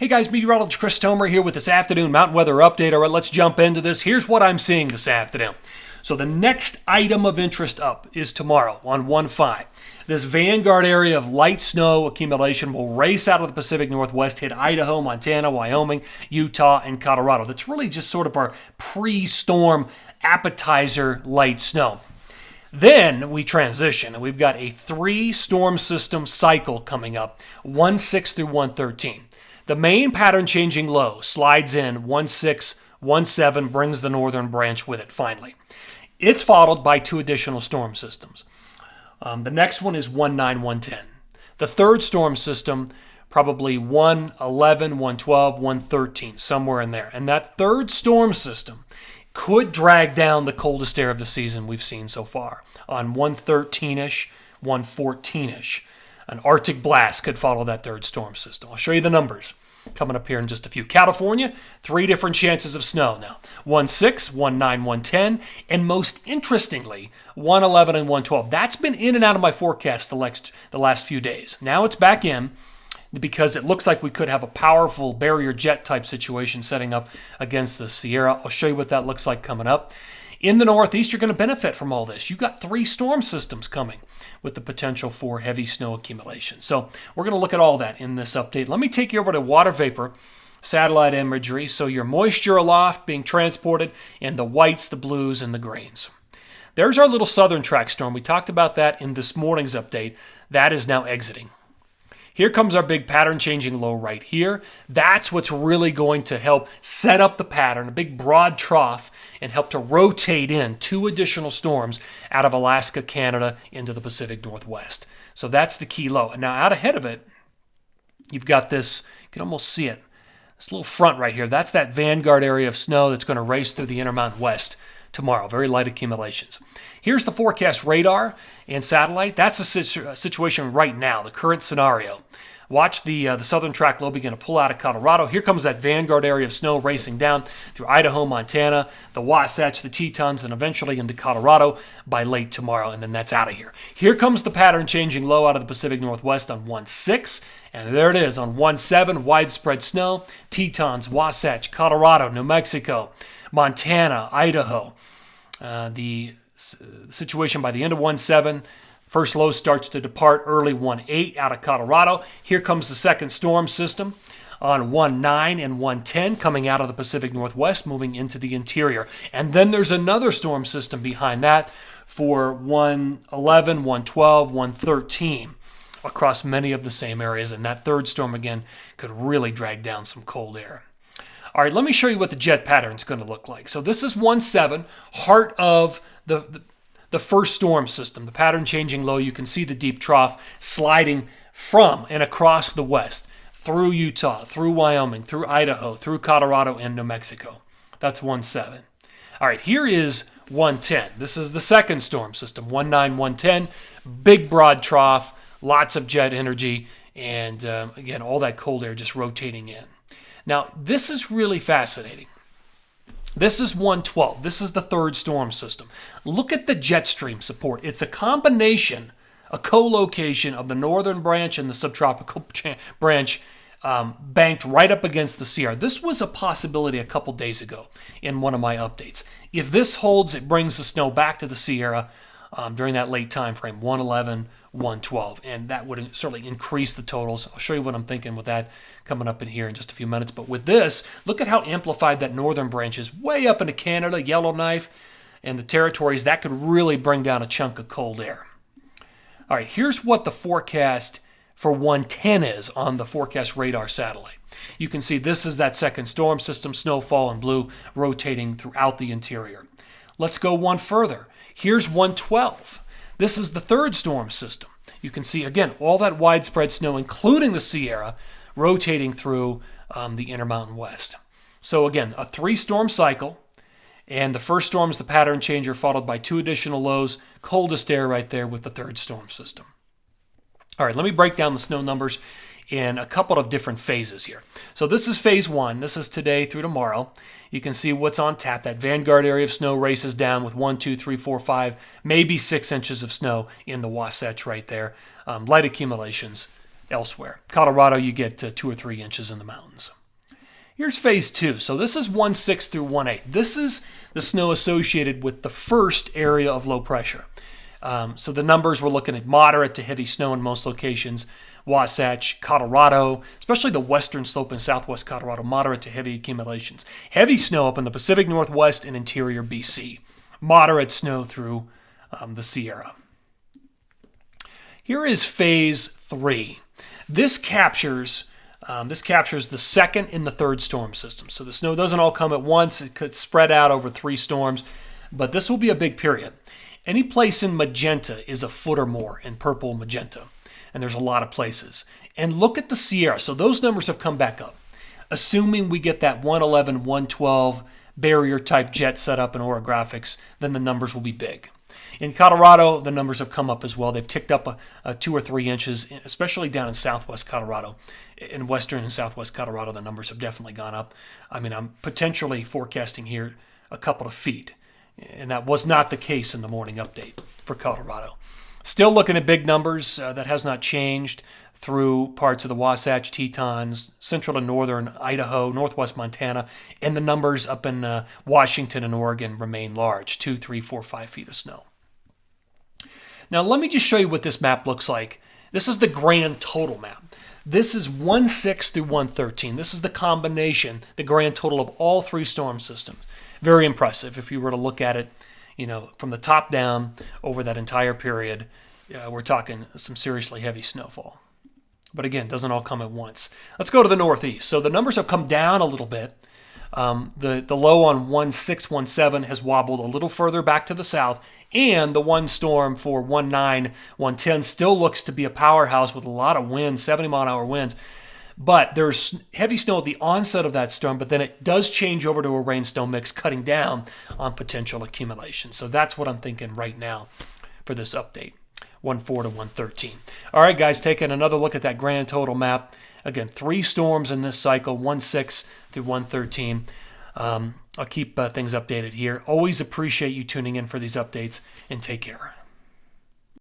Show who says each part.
Speaker 1: Hey guys, Meteorologist Chris Tomer here with this afternoon mountain weather update. All right, let's jump into this. Here's what I'm seeing this afternoon. So the next item of interest up is tomorrow on 1-5. This vanguard area of light snow accumulation will race out of the Pacific Northwest, hit Idaho, Montana, Wyoming, Utah, and Colorado. That's really just sort of our pre-storm appetizer light snow. Then we transition, and we've got a 3-storm system cycle coming up, 1-6 through 1-13. The main pattern-changing low slides in 1-6, 1-7, brings the northern branch with it finally. It's followed by 2 additional storm systems. The next one is 1-9, 1-10. The third storm system, probably 1-11, 1-12, 1-13, somewhere in there. And that third storm system could drag down the coldest air of the season we've seen so far on 113-ish, 114-ish. An Arctic blast could follow that third storm system. I'll show you the numbers coming up here in just a few. California, 3 different chances of snow now. 1-6, 1-9, 1-10, and most interestingly, 1-11 and 1-12. That's been in and out of my forecast the last few days. Now it's back in because it looks like we could have a powerful barrier jet type situation setting up against the Sierra. I'll show you what that looks like coming up. In the Northeast, you're going to benefit from all this. You've got 3 storm systems coming with the potential for heavy snow accumulation. So we're going to look at all that in this update. Let me take you over to water vapor satellite imagery. So your moisture aloft being transported in the whites, the blues, and the greens. There's our little southern track storm. We talked about that in this morning's update. That is now exiting. Here comes our big pattern-changing low right here. That's what's really going to help set up the pattern, a big broad trough, and help to rotate in 2 additional storms out of Alaska, Canada, into the Pacific Northwest. So that's the key low. And now out ahead of it, you've got this, you can almost see it, this little front right here. That's that vanguard area of snow that's going to race through the Intermountain West tomorrow. Very light accumulations. Here's the forecast radar and satellite. That's the situation right now, the current scenario. Watch the southern track low begin to pull out of Colorado. Here comes that vanguard area of snow racing down through Idaho, Montana, the Wasatch, the Tetons, and eventually into Colorado by late tomorrow, and then that's out of here. Here comes the pattern-changing low out of the Pacific Northwest on 1-6, and there it is on 1-7, widespread snow, Tetons, Wasatch, Colorado, New Mexico, Montana, Idaho. The situation by the end of 1-7, first low starts to depart early 1-8 out of Colorado. Here comes the second storm system on 1-9 and 1-10 coming out of the Pacific Northwest, moving into the interior. And then there's another storm system behind that for 1-11, 1-12, 1-13 across many of the same areas. And that third storm, again, could really drag down some cold air. All right, let me show you what the jet pattern is going to look like. So this is 1-7, heart of the first storm system, the pattern-changing low. You can see the deep trough sliding from and across the west, through Utah, through Wyoming, through Idaho, through Colorado, and New Mexico. That's 1-7. All right, here is 1-10. This is the second storm system, 1-9, 1-10. Big, broad trough, lots of jet energy, and again, all that cold air just rotating in. Now, this is really fascinating. This is 1-12. This is the third storm system. Look at the jet stream support. It's a combination, a co-location of the northern branch and the subtropical branch banked right up against the Sierra. This was a possibility a couple days ago in one of my updates. If this holds, it brings the snow back to the Sierra during that late time frame, 1-11, 1-12, and that would certainly increase the totals. I'll show you what I'm thinking with that coming up in here in just a few minutes. But with this, look at how amplified that northern branch is, way up into Canada, Yellowknife, and the territories. That could really bring down a chunk of cold air. All right, here's what the forecast for 110 is on the forecast radar satellite. You can see this is that second storm system, Snowfall in blue, rotating throughout the interior. Let's go one further. Here's 112. This is the third storm system. You can see, again, all that widespread snow, including the Sierra, rotating through the Intermountain West. So again, a 3-storm cycle, and the first storm is the pattern changer, followed by 2 additional lows, coldest air right there with the third storm system. All right, let me break down the snow numbers in a couple of different phases here. So this is phase 1. This is today through tomorrow. You can see what's on tap. That vanguard area of snow races down with 1, 2, 3, 4, 5, maybe 6 inches of snow in the Wasatch right there. Light accumulations elsewhere. Colorado, you get 2 or 3 inches in the mountains. Here's phase 2. So this is 1/6 through 1/8. This is the snow associated with the first area of low pressure. So the numbers, we're looking at moderate to heavy snow in most locations. Wasatch, Colorado, especially the western slope in southwest Colorado, moderate to heavy accumulations. Heavy snow up in the Pacific Northwest and interior BC. Moderate snow through the Sierra. Here is phase 3. This captures the second and the third storm system. So the snow doesn't all come at once. It could spread out over 3 storms, but this will be a big period. Any place in magenta is a foot or more in purple magenta, and there's a lot of places. And look at the Sierra. So those numbers have come back up. Assuming we get that 111, 112 barrier type jet set up in orographics, then the numbers will be big. In Colorado, the numbers have come up as well. They've ticked up 2 or 3 inches, especially down in southwest Colorado. In western and southwest Colorado, the numbers have definitely gone up. I mean, I'm potentially forecasting here a couple of feet, and that was not the case in the morning update for Colorado. Still looking at big numbers. That has not changed through parts of the Wasatch, Tetons, central and northern Idaho, northwest Montana, and the numbers up in Washington and Oregon remain large, 2, 3, 4, 5 feet of snow. Now let me just show you what this map looks like. This is the grand total map. This is 1/6 through 113. This is the combination, the grand total of all 3 storm systems. Very impressive if you were to look at it, from the top down over that entire period. We're talking some seriously heavy snowfall. But again, it doesn't all come at once. Let's go to the northeast. So the numbers have come down a little bit. The low on 1/6, 1/7 has wobbled a little further back to the south, and the one storm for 1/9, 1/10 still looks to be a powerhouse with a lot of wind, 70-mile-an-hour winds. But there's heavy snow at the onset of that storm, but then it does change over to a rain-snow mix, cutting down on potential accumulation. So that's what I'm thinking right now for this update, 1/4 to 113. All right, guys, taking another look at that grand total map. Again, 3 storms in this cycle, 1/6 through 113. I'll keep things updated here. Always appreciate you tuning in for these updates, and take care.